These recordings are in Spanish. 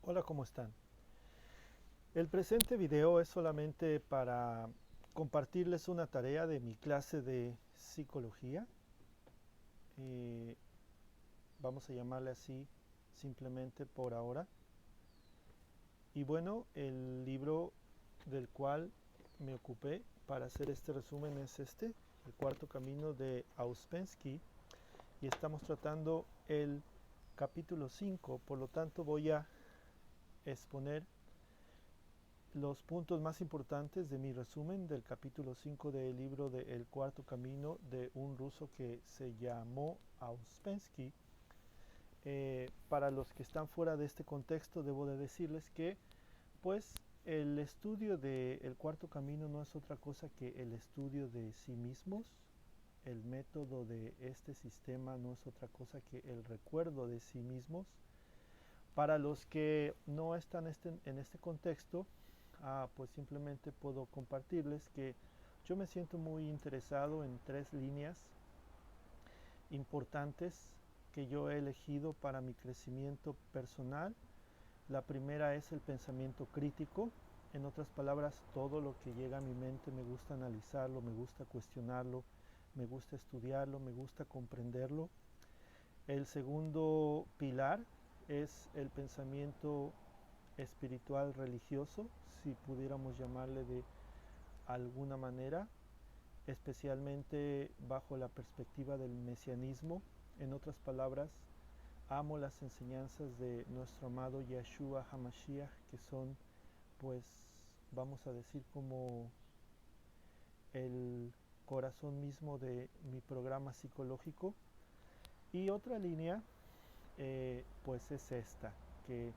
Hola, ¿cómo están? El presente video es solamente para compartirles una tarea de mi clase de psicología. Eh, Vamos a llamarle así simplemente por ahora. Y bueno, el libro del cual me ocupé para hacer este resumen es este, El cuarto camino de Ouspensky. Y estamos tratando el capítulo 5, por lo tanto voy a exponer los puntos más importantes de mi resumen del capítulo 5 del libro de El cuarto camino de un ruso que se llamó Ouspensky. Para los que están fuera de este contexto, debo de decirles que pues el estudio del cuarto camino no es otra cosa que el estudio de sí mismos. El método de este sistema no es otra cosa que el recuerdo de sí mismos. Para los que no están en este contexto, pues simplemente puedo compartirles que yo me siento muy interesado en tres líneas importantes que yo he elegido para mi crecimiento personal. La primera es el pensamiento crítico. En otras palabras, todo lo que llega a mi mente me gusta analizarlo, me gusta cuestionarlo, me gusta estudiarlo, me gusta comprenderlo. El segundo pilar es el pensamiento espiritual religioso, si pudiéramos llamarle de alguna manera, especialmente bajo la perspectiva del mesianismo. En otras palabras, amo las enseñanzas de nuestro amado Yeshua HaMashiach, que son, pues, vamos a decir, como el corazón mismo de mi programa psicológico. Y otra línea, pues es esta, que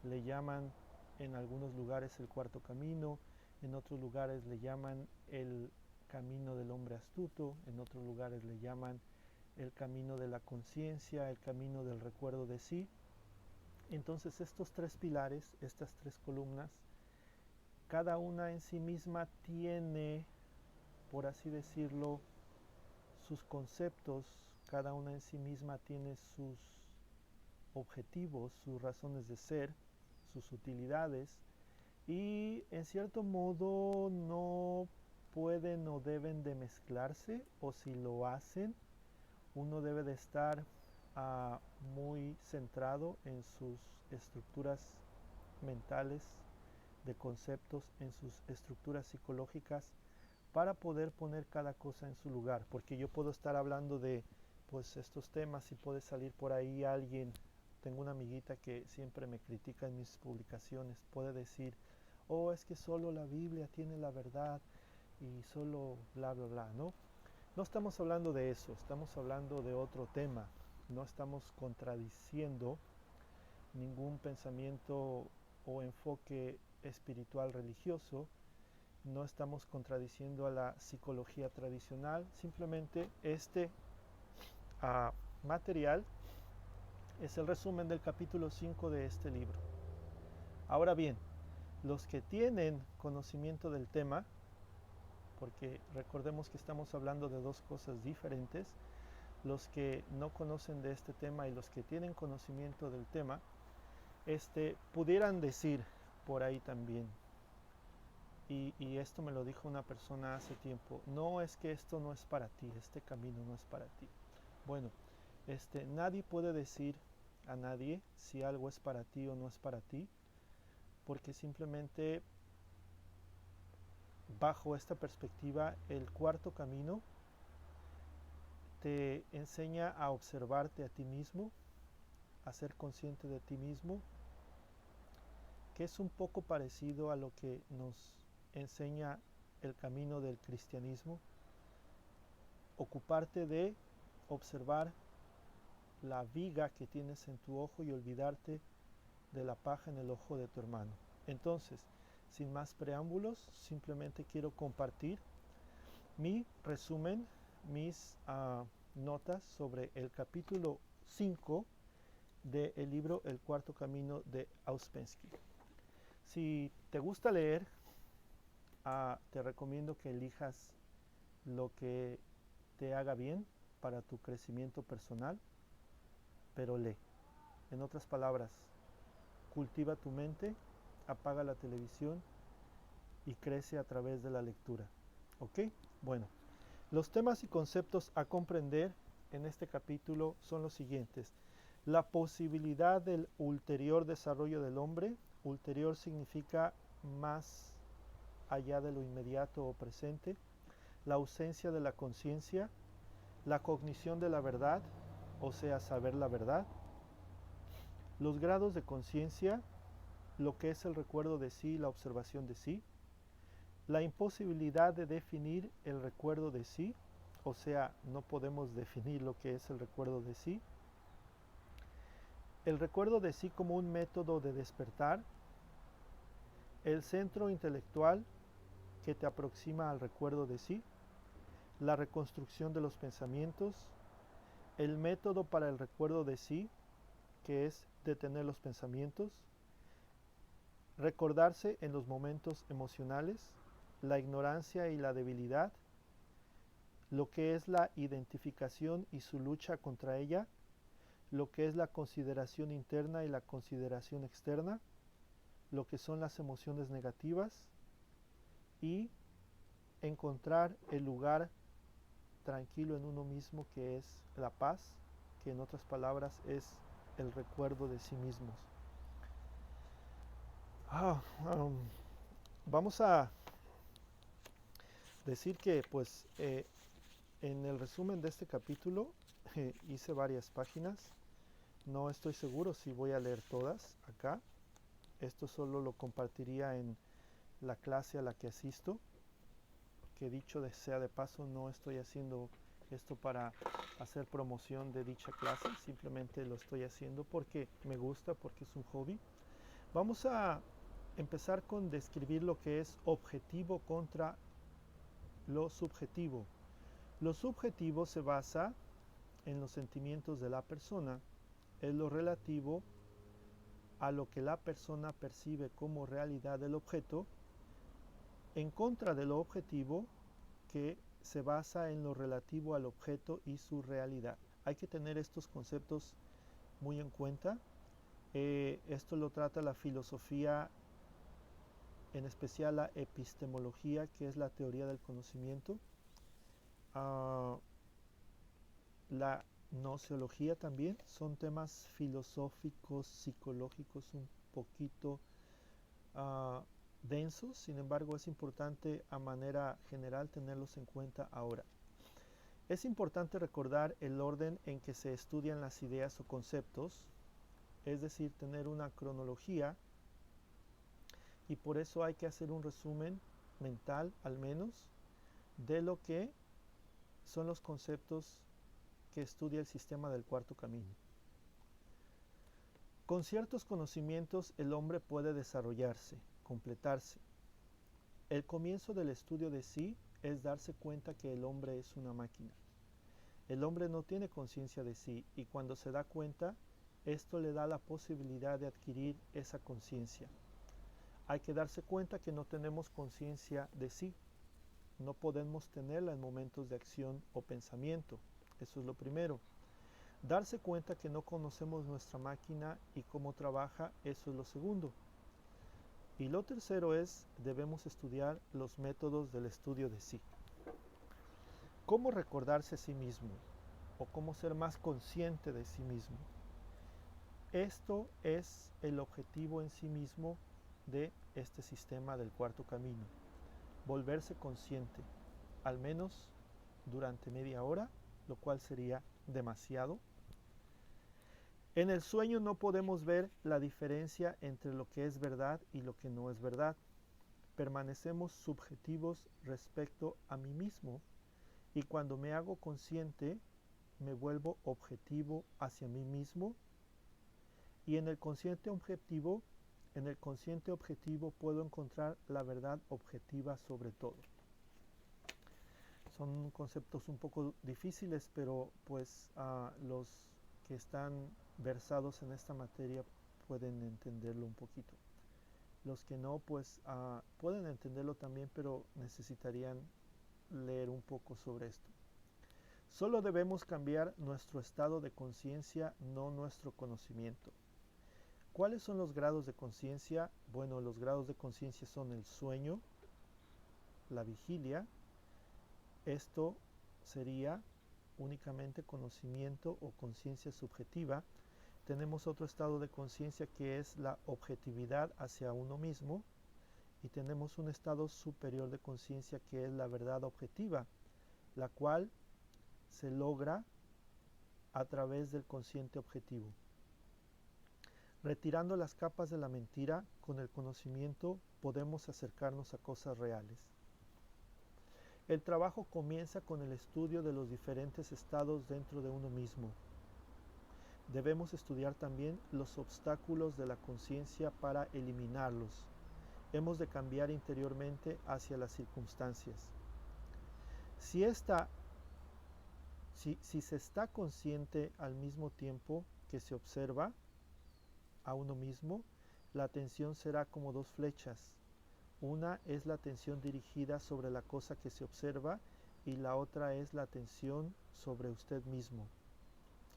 le llaman en algunos lugares el cuarto camino, en otros lugares le llaman el camino del hombre astuto, en otros lugares le llaman el camino de la conciencia, el camino del recuerdo de sí. Entonces estos tres pilares, estas tres columnas, cada una en sí misma tiene, por así decirlo, sus conceptos, cada una en sí misma tiene sus objetivos, sus razones de ser, sus utilidades, y en cierto modo no pueden o deben de mezclarse, o si lo hacen, uno debe de estar muy centrado en sus estructuras mentales, de conceptos, en sus estructuras psicológicas, para poder poner cada cosa en su lugar, porque yo puedo estar hablando de pues estos temas y puede salir por ahí alguien. Tengo una amiguita que siempre me critica en mis publicaciones, puede decir, oh, es que solo la Biblia tiene la verdad y solo bla bla bla, ¿no? No estamos hablando de eso, estamos hablando de otro tema. No estamos contradiciendo ningún pensamiento o enfoque espiritual religioso, no estamos contradiciendo a la psicología tradicional, simplemente este material es el resumen del capítulo 5 de este libro. Ahora bien, los que tienen conocimiento del tema, porque recordemos que estamos hablando de dos cosas diferentes, los que no conocen de este tema y los que tienen conocimiento del tema, pudieran decir por ahí también, y esto me lo dijo una persona hace tiempo, no es que esto no es para ti, este camino no es para ti. Bueno, nadie puede decir a nadie si algo es para ti o no es para ti, porque simplemente bajo esta perspectiva el cuarto camino te enseña a observarte a ti mismo, a ser consciente de ti mismo, que es un poco parecido a lo que nos enseña el camino del cristianismo, ocuparte de observar la viga que tienes en tu ojo y olvidarte de la paja en el ojo de tu hermano. Entonces, sin más preámbulos, simplemente quiero compartir mi resumen, mis notas sobre el capítulo 5 del libro El cuarto camino de Ouspensky. Si te gusta leer, te recomiendo que elijas lo que te haga bien para tu crecimiento personal, pero lee. En otras palabras, cultiva tu mente, apaga la televisión y crece a través de la lectura. ¿Ok? Bueno, los temas y conceptos a comprender en este capítulo son los siguientes. La posibilidad del ulterior desarrollo del hombre. Ulterior significa más allá de lo inmediato o presente. La ausencia de la conciencia. La cognición de la verdad, o sea, saber la verdad. Los grados de conciencia, lo que es el recuerdo de sí y la observación de sí. La imposibilidad de definir el recuerdo de sí, o sea, no podemos definir lo que es el recuerdo de sí. El recuerdo de sí como un método de despertar. El centro intelectual que te aproxima al recuerdo de sí. La reconstrucción de los pensamientos. El método para el recuerdo de sí, que es detener los pensamientos. Recordarse en los momentos emocionales. La ignorancia y la debilidad. Lo que es la identificación y su lucha contra ella. Lo que es la consideración interna y la consideración externa. Lo que son las emociones negativas. Y encontrar el lugar tranquilo en uno mismo, que es la paz, que en otras palabras es el recuerdo de sí mismos. Vamos a decir que pues en el resumen de este capítulo hice varias páginas. No estoy seguro si voy a leer todas acá. Esto solo lo compartiría en la clase a la que asisto, que dicho sea de paso, no estoy haciendo esto para hacer promoción de dicha clase, simplemente lo estoy haciendo porque me gusta, porque es un hobby. Vamos a empezar con describir lo que es objetivo contra lo subjetivo. Lo subjetivo se basa en los sentimientos de la persona, es lo relativo a lo que la persona percibe como realidad del objeto, en contra de lo objetivo, que se basa en lo relativo al objeto y su realidad. Hay que tener estos conceptos muy en cuenta. Esto lo trata la filosofía, en especial la epistemología, que es la teoría del conocimiento. La gnoseología también son temas filosóficos, psicológicos un poquito densos, sin embargo es importante a manera general tenerlos en cuenta ahora. Es importante recordar el orden en que se estudian las ideas o conceptos, es decir, tener una cronología, y por eso hay que hacer un resumen mental al menos de lo que son los conceptos que estudia el sistema del cuarto camino. Con ciertos conocimientos el hombre puede desarrollarse, completarse. El comienzo del estudio de sí es darse cuenta que el hombre es una máquina. El hombre no tiene conciencia de sí, y cuando se da cuenta, esto le da la posibilidad de adquirir esa conciencia. Hay que darse cuenta que no tenemos conciencia de sí. No podemos tenerla en momentos de acción o pensamiento. Eso es lo primero. Darse cuenta que no conocemos nuestra máquina y cómo trabaja, eso es lo segundo. Y lo tercero es, debemos estudiar los métodos del estudio de sí. ¿Cómo recordarse a sí mismo? O cómo ser más consciente de sí mismo. Esto es el objetivo en sí mismo de este sistema del cuarto camino. Volverse consciente, al menos durante media hora, lo cual sería demasiado. En el sueño no podemos ver la diferencia entre lo que es verdad y lo que no es verdad. Permanecemos subjetivos respecto a mí mismo, y cuando me hago consciente me vuelvo objetivo hacia mí mismo, y en el consciente objetivo puedo encontrar la verdad objetiva sobre todo. Son conceptos un poco difíciles, pero pues los que están versados en esta materia pueden entenderlo un poquito. Los que no, pues pueden entenderlo también, pero necesitarían leer un poco sobre esto. Solo debemos cambiar nuestro estado de conciencia, no nuestro conocimiento. ¿Cuáles son los grados de conciencia? Bueno, los grados de conciencia son el sueño, la vigilia. Esto sería únicamente conocimiento o conciencia subjetiva. Tenemos otro estado de conciencia que es la objetividad hacia uno mismo, y tenemos un estado superior de conciencia que es la verdad objetiva, la cual se logra a través del consciente objetivo. Retirando las capas de la mentira, con el conocimiento podemos acercarnos a cosas reales. El trabajo comienza con el estudio de los diferentes estados dentro de uno mismo. Debemos estudiar también los obstáculos de la conciencia para eliminarlos. Hemos de cambiar interiormente hacia las circunstancias. Si se está consciente al mismo tiempo que se observa a uno mismo, la atención será como dos flechas. Una es la atención dirigida sobre la cosa que se observa y la otra es la atención sobre usted mismo.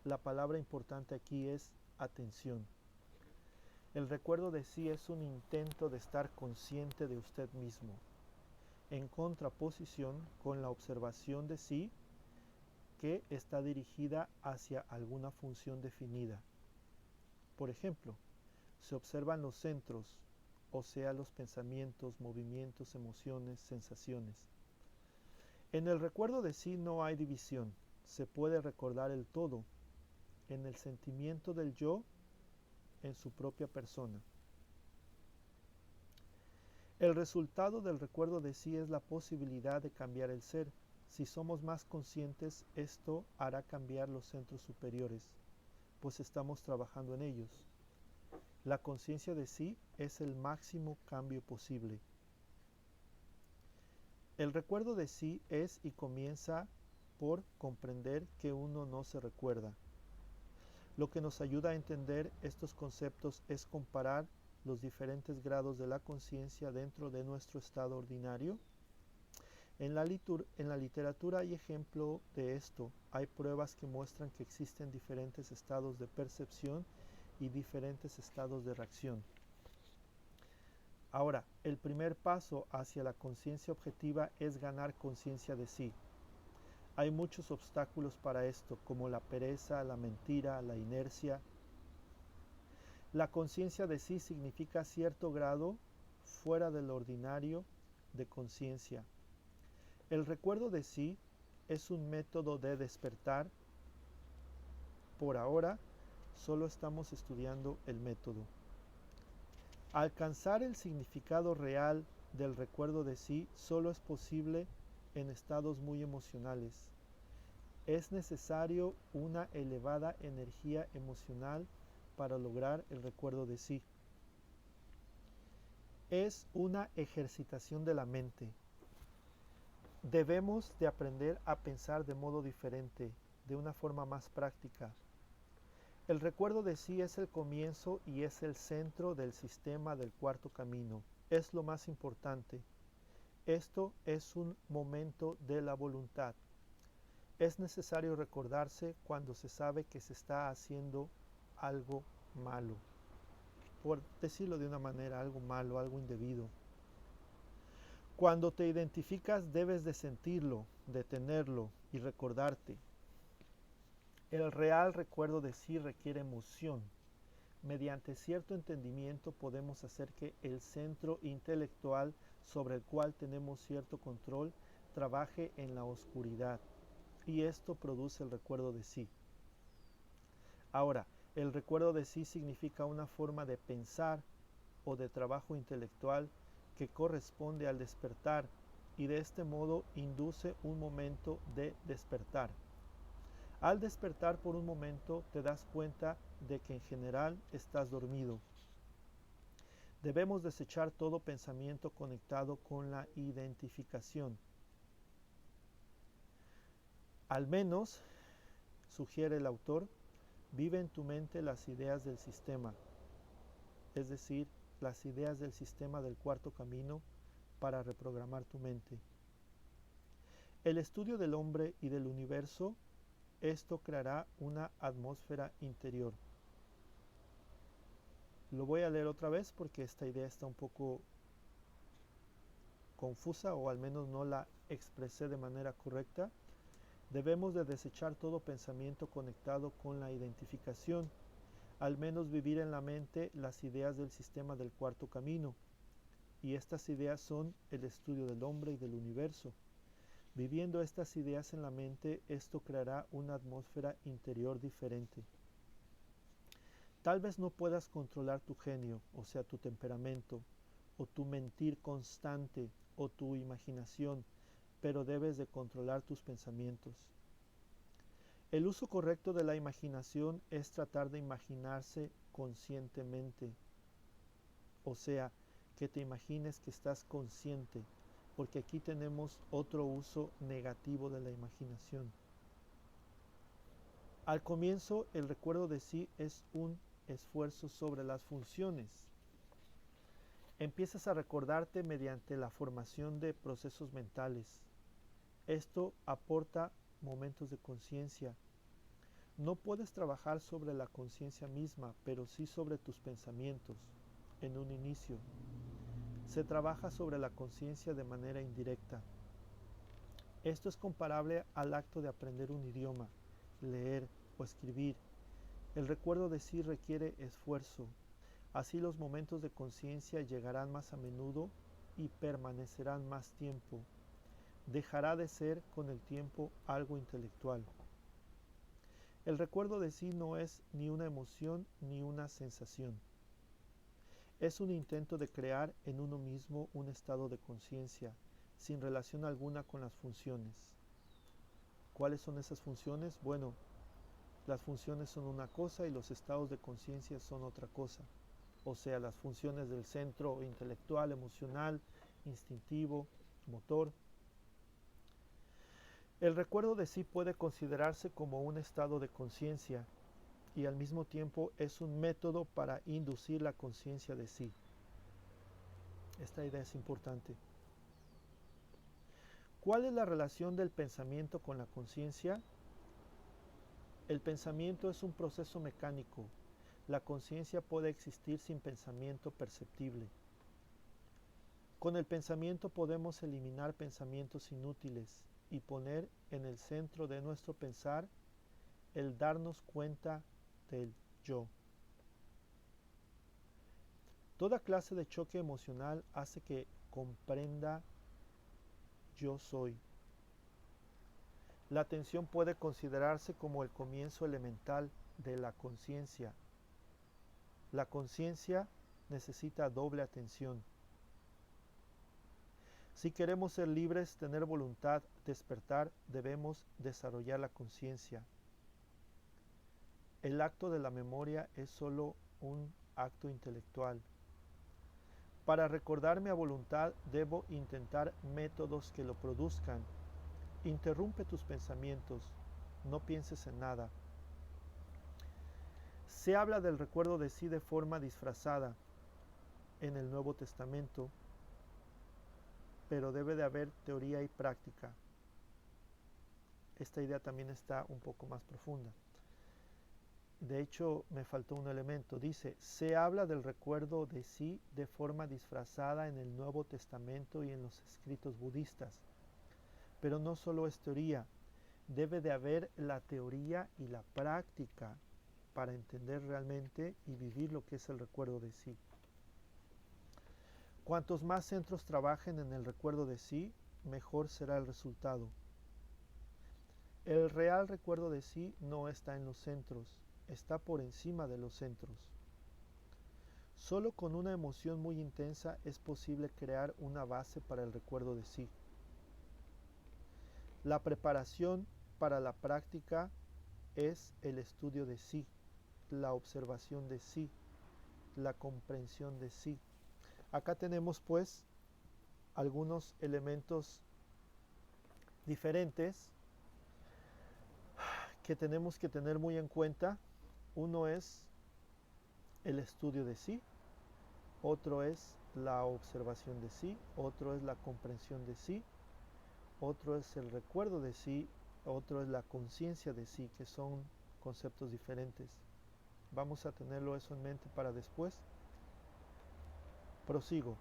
La palabra importante aquí es atención. El recuerdo de sí es un intento de estar consciente de usted mismo, en contraposición con la observación de sí, que está dirigida hacia alguna función definida. Por ejemplo, se observan los centros, o sea, los pensamientos, movimientos, emociones, sensaciones. En el recuerdo de sí no hay división, se puede recordar el todo, en el sentimiento del yo, en su propia persona. El resultado del recuerdo de sí es la posibilidad de cambiar el ser. Si somos más conscientes, esto hará cambiar los centros superiores, pues estamos trabajando en ellos. La conciencia de sí es el máximo cambio posible. El recuerdo de sí es y comienza por comprender que uno no se recuerda. Lo que nos ayuda a entender estos conceptos es comparar los diferentes grados de la conciencia dentro de nuestro estado ordinario. En la literatura hay ejemplo de esto. Hay pruebas que muestran que existen diferentes estados de percepción y diferentes estados de reacción. Ahora, el primer paso hacia la conciencia objetiva es ganar conciencia de sí. Hay muchos obstáculos para esto, como la pereza, la mentira, la inercia. La conciencia de sí significa cierto grado fuera del ordinario de conciencia. El recuerdo de sí es un método de despertar. Por ahora, solo estamos estudiando el método. Alcanzar el significado real del recuerdo de sí solo es posible en estados muy emocionales. Es necesario una elevada energía emocional para lograr el recuerdo de sí. Es una ejercitación de la mente. Debemos de aprender a pensar de modo diferente, de una forma más práctica. El recuerdo de sí es el comienzo y es el centro del sistema del cuarto camino. Es lo más importante. Esto es un momento de la voluntad. Es necesario recordarse cuando se sabe que se está haciendo algo malo. Por decirlo de una manera, algo malo, algo indebido. Cuando te identificas debes de sentirlo, de tenerlo y recordarte. El real recuerdo de sí requiere emoción. Mediante cierto entendimiento podemos hacer que el centro intelectual sobre el cual tenemos cierto control trabaje en la oscuridad, y esto produce el recuerdo de sí. Ahora, el recuerdo de sí significa una forma de pensar o de trabajo intelectual que corresponde al despertar, y de este modo induce un momento de despertar. Al despertar por un momento te das cuenta de que en general estás dormido. Debemos desechar todo pensamiento conectado con la identificación. Al menos, sugiere el autor, vive en tu mente las ideas del sistema, es decir, las ideas del sistema del cuarto camino para reprogramar tu mente. El estudio del hombre y del universo, esto creará una atmósfera interior. Lo voy a leer otra vez porque esta idea está un poco confusa, o al menos no la expresé de manera correcta. Debemos de desechar todo pensamiento conectado con la identificación, al menos vivir en la mente las ideas del sistema del cuarto camino. Y estas ideas son el estudio del hombre y del universo. Viviendo estas ideas en la mente, esto creará una atmósfera interior diferente. Tal vez no puedas controlar tu genio, o sea, tu temperamento, o tu mentir constante, o tu imaginación, pero debes de controlar tus pensamientos. El uso correcto de la imaginación es tratar de imaginarse conscientemente, o sea, que te imagines que estás consciente, porque aquí tenemos otro uso negativo de la imaginación. Al comienzo, el recuerdo de sí es un esfuerzo sobre las funciones. Empiezas a recordarte mediante la formación de procesos mentales. Esto aporta momentos de conciencia. No puedes trabajar sobre la conciencia misma, pero sí sobre tus pensamientos, en un inicio. Se trabaja sobre la conciencia de manera indirecta. Esto es comparable al acto de aprender un idioma, leer o escribir. El recuerdo de sí requiere esfuerzo. Así los momentos de conciencia llegarán más a menudo y permanecerán más tiempo. Dejará de ser con el tiempo algo intelectual. El recuerdo de sí no es ni una emoción ni una sensación. Es un intento de crear en uno mismo un estado de conciencia, sin relación alguna con las funciones. ¿Cuáles son esas funciones? Bueno, las funciones son una cosa y los estados de conciencia son otra cosa. O sea, las funciones del centro intelectual, emocional, instintivo, motor. El recuerdo de sí puede considerarse como un estado de conciencia y al mismo tiempo es un método para inducir la conciencia de sí. Esta idea es importante. ¿Cuál es la relación del pensamiento con la conciencia? El pensamiento es un proceso mecánico. La conciencia puede existir sin pensamiento perceptible. Con el pensamiento podemos eliminar pensamientos inútiles y poner en el centro de nuestro pensar el darnos cuenta del yo. Toda clase de choque emocional hace que comprenda yo soy. La atención puede considerarse como el comienzo elemental de la conciencia. La conciencia necesita doble atención. Si queremos ser libres, tener voluntad, despertar, debemos desarrollar la conciencia. El acto de la memoria es solo un acto intelectual. Para recordarme a voluntad, debo intentar métodos que lo produzcan. Interrumpe tus pensamientos, no pienses en nada. Se habla del recuerdo de sí de forma disfrazada en el Nuevo Testamento, pero debe de haber teoría y práctica. Esta idea también está un poco más profunda. De hecho, me faltó un elemento. Dice, se habla del recuerdo de sí de forma disfrazada en el Nuevo Testamento y en los escritos budistas. Pero no solo es teoría, debe de haber la teoría y la práctica para entender realmente y vivir lo que es el recuerdo de sí. Cuantos más centros trabajen en el recuerdo de sí, mejor será el resultado. El real recuerdo de sí no está en los centros, está por encima de los centros. Solo con una emoción muy intensa es posible crear una base para el recuerdo de sí. La preparación para la práctica es el estudio de sí, la observación de sí, la comprensión de sí. Acá tenemos pues algunos elementos diferentes que tenemos que tener muy en cuenta. Uno es el estudio de sí, otro es la observación de sí, otro es la comprensión de sí, otro es el recuerdo de sí, otro es la conciencia de sí, que son conceptos diferentes. Vamos a tenerlo eso en mente para después. Prosigo.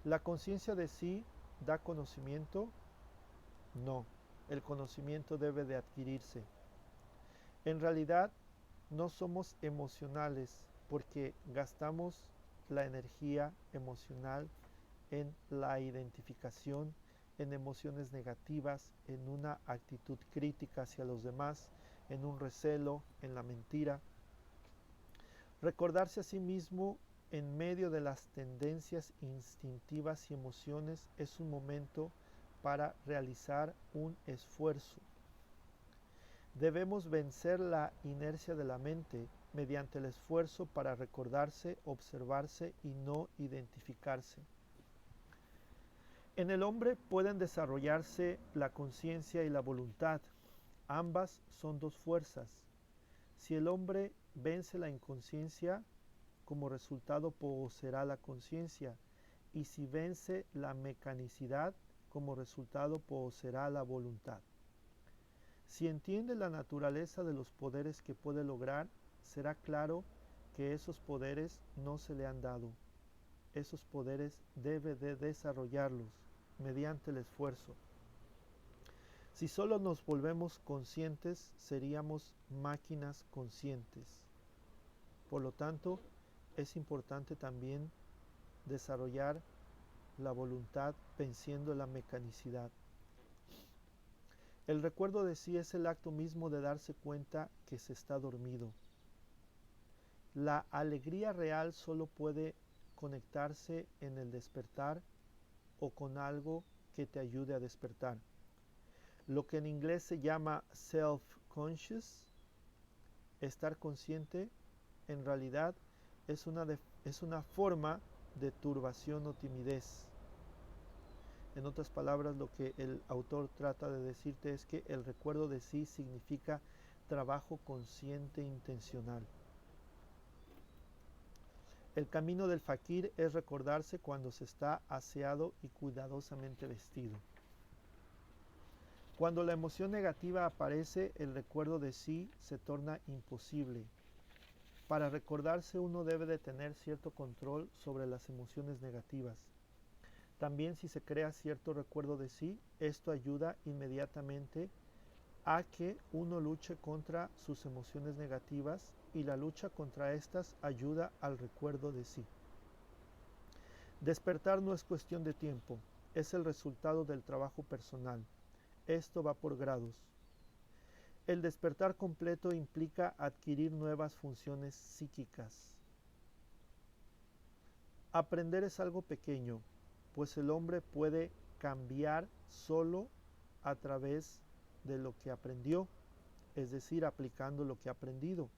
¿La conciencia de sí da conocimiento? No. El conocimiento debe de adquirirse. En realidad, no somos emocionales porque gastamos la energía emocional en la identificación, en emociones negativas, en una actitud crítica hacia los demás, en un recelo, en la mentira. Recordarse a sí mismo en medio de las tendencias instintivas y emociones es un momento para realizar un esfuerzo. Debemos vencer la inercia de la mente mediante el esfuerzo para recordarse, observarse y no identificarse. En el hombre pueden desarrollarse la conciencia y la voluntad. Ambas son dos fuerzas. Si el hombre vence la inconsciencia, como resultado poseerá la conciencia, y si vence la mecanicidad, como resultado poseerá la voluntad. Si entiende la naturaleza de los poderes que puede lograr, será claro que esos poderes no se le han dado. Esos poderes debe de desarrollarlos mediante el esfuerzo. Si solo nos volvemos conscientes, seríamos máquinas conscientes. Por lo tanto, es importante también desarrollar la voluntad venciendo la mecanicidad. El recuerdo de sí es el acto mismo de darse cuenta que se está dormido. La alegría real solo puede conectarse en el despertar o con algo que te ayude a despertar. Lo que en inglés se llama self-conscious, estar consciente, en realidad es una forma de turbación o timidez. En otras palabras, lo que el autor trata de decirte es que el recuerdo de sí significa trabajo consciente e intencional. El camino del fakir es recordarse cuando se está aseado y cuidadosamente vestido. Cuando la emoción negativa aparece, el recuerdo de sí se torna imposible. Para recordarse uno debe de tener cierto control sobre las emociones negativas. También si se crea cierto recuerdo de sí, esto ayuda inmediatamente a que uno luche contra sus emociones negativas y la lucha contra estas ayuda al recuerdo de sí. Despertar no es cuestión de tiempo, es el resultado del trabajo personal. Esto va por grados. El despertar completo implica adquirir nuevas funciones psíquicas. Aprender es algo pequeño, pues el hombre puede cambiar solo a través de lo que aprendió, es decir, aplicando lo que ha aprendido.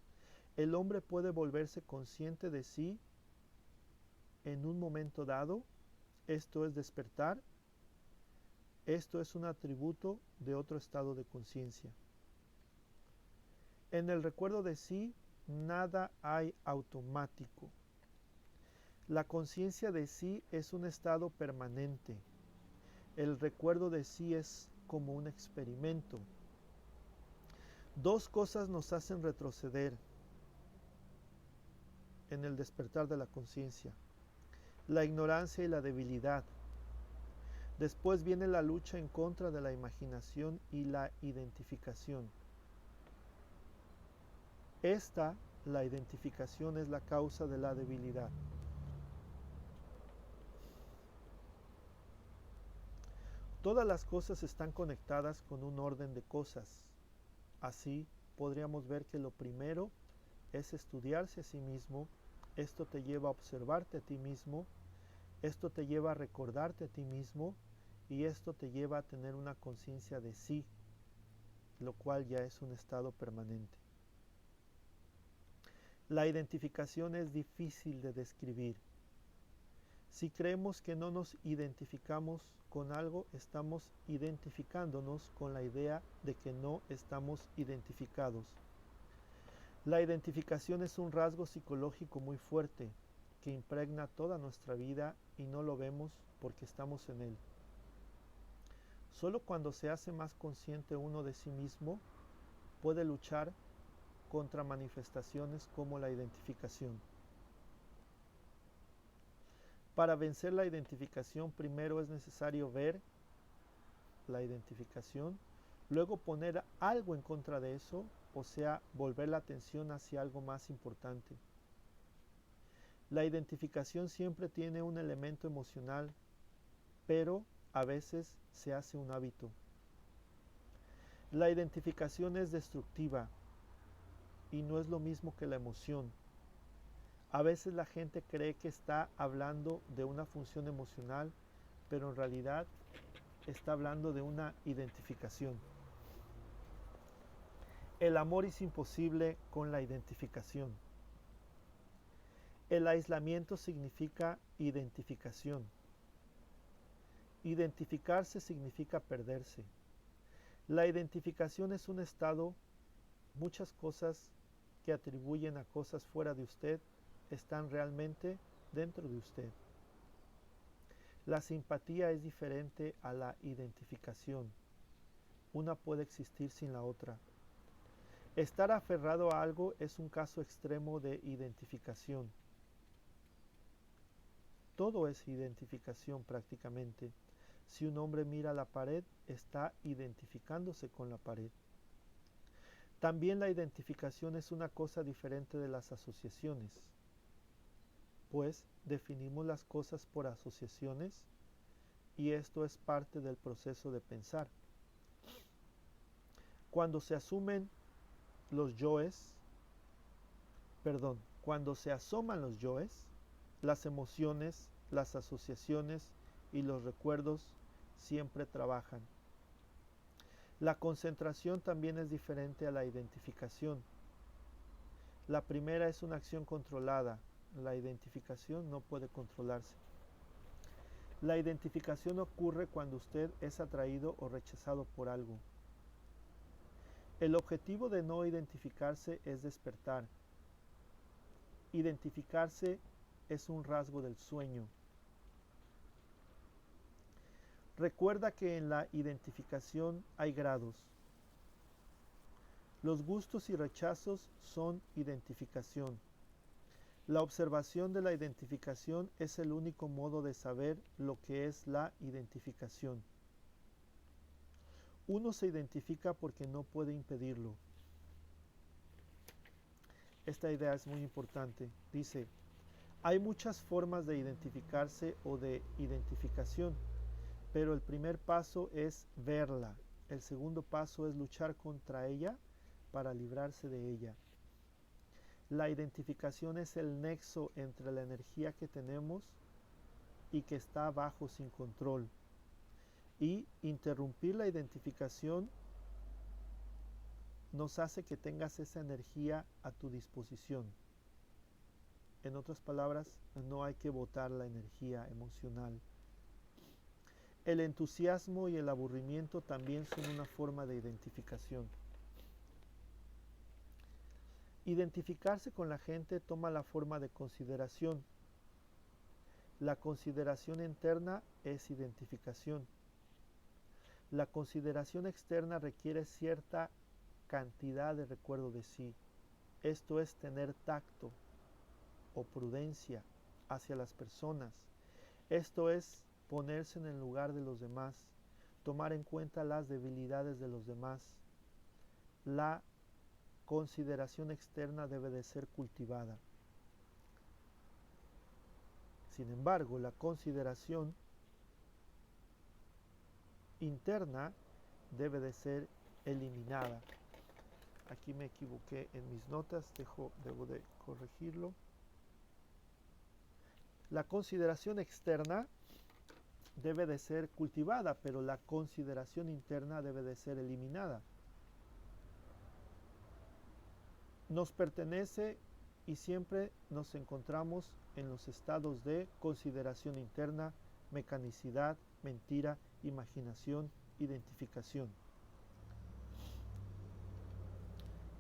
El hombre puede volverse consciente de sí en un momento dado, esto es despertar, esto es un atributo de otro estado de conciencia. En el recuerdo de sí, nada hay automático. La conciencia de sí es un estado permanente. El recuerdo de sí es como un experimento. Dos cosas nos hacen retroceder en el despertar de la conciencia: la ignorancia y la debilidad. Después viene la lucha en contra de la imaginación y la identificación. La identificación es la causa de la debilidad. Todas las cosas están conectadas con un orden de cosas. Así podríamos ver que lo primero es estudiarse a sí mismo. Esto te lleva a observarte a ti mismo. Esto te lleva a recordarte a ti mismo. Y esto te lleva a tener una conciencia de sí, lo cual ya es un estado permanente. La identificación es difícil de describir. Si creemos que no nos identificamos con algo, estamos identificándonos con la idea de que no estamos identificados. La identificación es un rasgo psicológico muy fuerte que impregna toda nuestra vida y no lo vemos porque estamos en él. Solo cuando se hace más consciente uno de sí mismo puede luchar contra manifestaciones como la identificación. Para vencer la identificación, primero es necesario ver la identificación, luego poner algo en contra de eso, o sea, volver la atención hacia algo más importante. La identificación siempre tiene un elemento emocional, pero a veces se hace un hábito. La identificación es destructiva y no es lo mismo que la emoción. A veces la gente cree que está hablando de una función emocional, pero en realidad está hablando de una identificación. El amor es imposible con la identificación. El aislamiento significa identificación. Identificarse significa perderse. La identificación es un estado, muchas cosas que atribuyen a cosas fuera de usted están realmente dentro de usted. La simpatía es diferente a la identificación. Una puede existir sin la otra. Estar aferrado a algo es un caso extremo de identificación. Todo es identificación prácticamente. Si un hombre mira la pared, está identificándose con la pared. También la identificación es una cosa diferente de las asociaciones, pues definimos las cosas por asociaciones y esto es parte del proceso de pensar. Cuando se asumen los yoes, cuando se asoman los yoes, las emociones, las asociaciones y los recuerdos siempre trabajan. La concentración también es diferente a la identificación. La primera es una acción controlada, la identificación no puede controlarse. La identificación ocurre cuando usted es atraído o rechazado por algo. El objetivo de no identificarse es despertar. Identificarse es un rasgo del sueño. Recuerda que en la identificación hay grados. Los gustos y rechazos son identificación. La observación de la identificación es el único modo de saber lo que es la identificación. Uno se identifica porque no puede impedirlo. Esta idea es muy importante. Dice, hay muchas formas de identificarse o de identificación, pero el primer paso es verla. El segundo paso es luchar contra ella para librarse de ella. La identificación es el nexo entre la energía que tenemos y que está abajo sin control. Y interrumpir la identificación nos hace que tengas esa energía a tu disposición. En otras palabras, no hay que botar la energía emocional. El entusiasmo y el aburrimiento también son una forma de identificación. Identificarse con la gente toma la forma de consideración. La consideración interna es identificación. La consideración externa requiere cierta cantidad de recuerdo de sí. Esto es tener tacto o prudencia hacia las personas. Esto es ponerse en el lugar de los demás, tomar en cuenta las debilidades de los demás. La consideración externa debe de ser cultivada. Sin embargo, la consideración interna debe de ser eliminada. Aquí me equivoqué en mis notas, debo de corregirlo. La consideración externa debe de ser cultivada, pero la consideración interna debe de ser eliminada. Nos pertenece y siempre nos encontramos en los estados de consideración interna, mecanicidad, mentira, imaginación, identificación.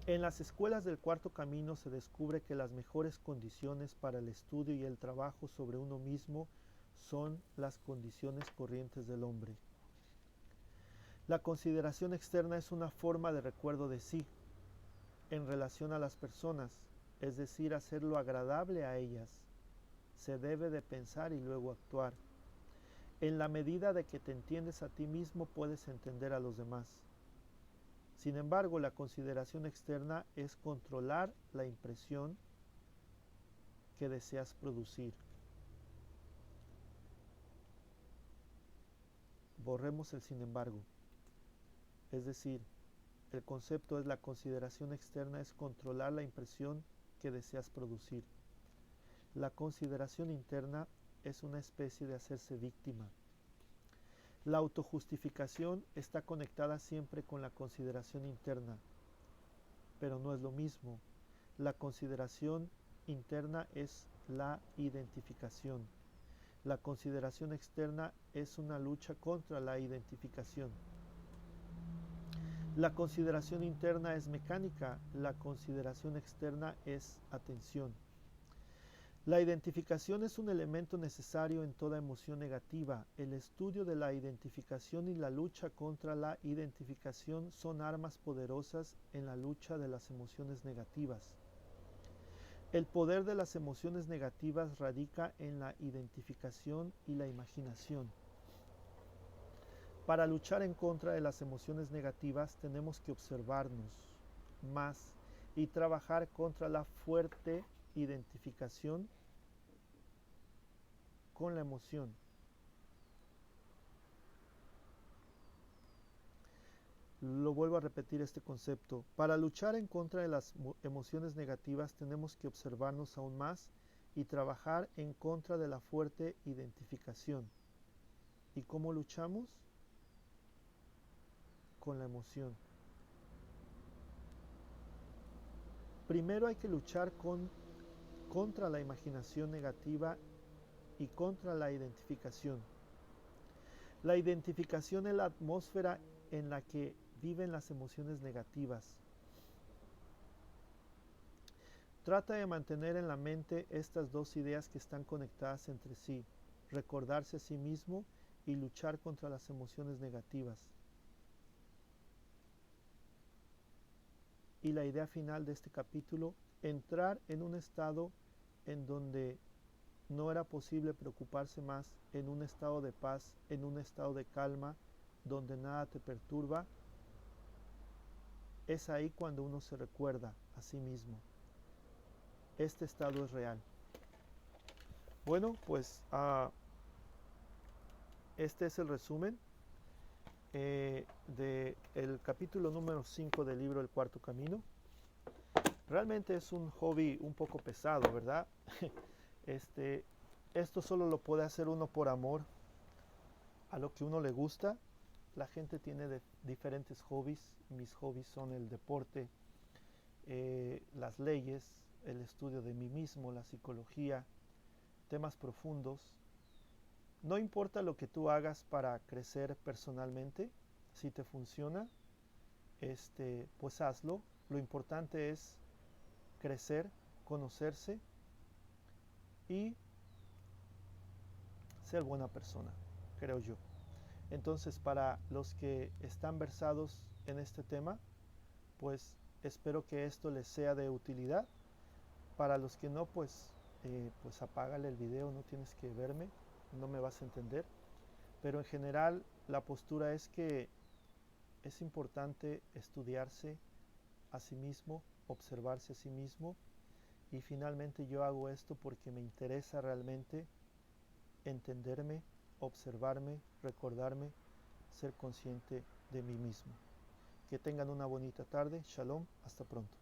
En las escuelas del cuarto camino se descubre que las mejores condiciones para el estudio y el trabajo sobre uno mismo son las condiciones corrientes del hombre. La consideración externa es una forma de recuerdo de sí en relación a las personas, es decir, hacerlo agradable a ellas. Se debe de pensar y luego actuar. En la medida de que te entiendes a ti mismo, puedes entender a los demás. Sin embargo, la consideración externa es controlar la impresión que deseas producir. Borremos el sin embargo. Es decir, el concepto es la consideración externa es controlar la impresión que deseas producir. La consideración interna es una especie de hacerse víctima. La autojustificación está conectada siempre con la consideración interna, pero no es lo mismo. La consideración interna es la identificación. La consideración externa es una lucha contra la identificación. La consideración interna es mecánica, la consideración externa es atención. La identificación es un elemento necesario en toda emoción negativa. El estudio de la identificación y la lucha contra la identificación son armas poderosas en la lucha de las emociones negativas. El poder de las emociones negativas radica en la identificación y la imaginación. Para luchar en contra de las emociones negativas tenemos que observarnos más y trabajar contra la fuerte identificación con la emoción. Lo vuelvo a repetir este concepto. Para luchar en contra de las emociones negativas tenemos que observarnos aún más y trabajar en contra de la fuerte identificación. ¿Y cómo luchamos? Con la emoción. Primero hay que luchar contra la imaginación negativa y contra la identificación. La identificación es la atmósfera en la que viven las emociones negativas. Trata de mantener en la mente estas dos ideas que están conectadas entre sí, recordarse a sí mismo y luchar contra las emociones negativas. Y la idea final de este capítulo, entrar en un estado en donde no era posible preocuparse más, en un estado de paz, en un estado de calma, donde nada te perturba. Es ahí cuando uno se recuerda a sí mismo. Este estado es real. Bueno, pues este es el resumen del capítulo número 5 del libro El Cuarto Camino. Realmente es un hobby un poco pesado, ¿verdad? Esto solo lo puede hacer uno por amor a lo que uno le gusta. La gente tiene diferentes hobbies. Mis hobbies son el deporte, las leyes, el estudio de mí mismo, la psicología, temas profundos. No importa lo que tú hagas para crecer personalmente, si te funciona, pues hazlo. Lo importante es crecer, conocerse y ser buena persona, creo yo. Entonces, para los que están versados en este tema, pues espero que esto les sea de utilidad. Para los que no, pues apágale el video, no tienes que verme, no me vas a entender. Pero en general la postura es que es importante estudiarse a sí mismo, observarse a sí mismo, y finalmente yo hago esto porque me interesa realmente entenderme, observarme, recordarme, ser consciente de mí mismo. Que tengan una bonita tarde. Shalom, hasta pronto.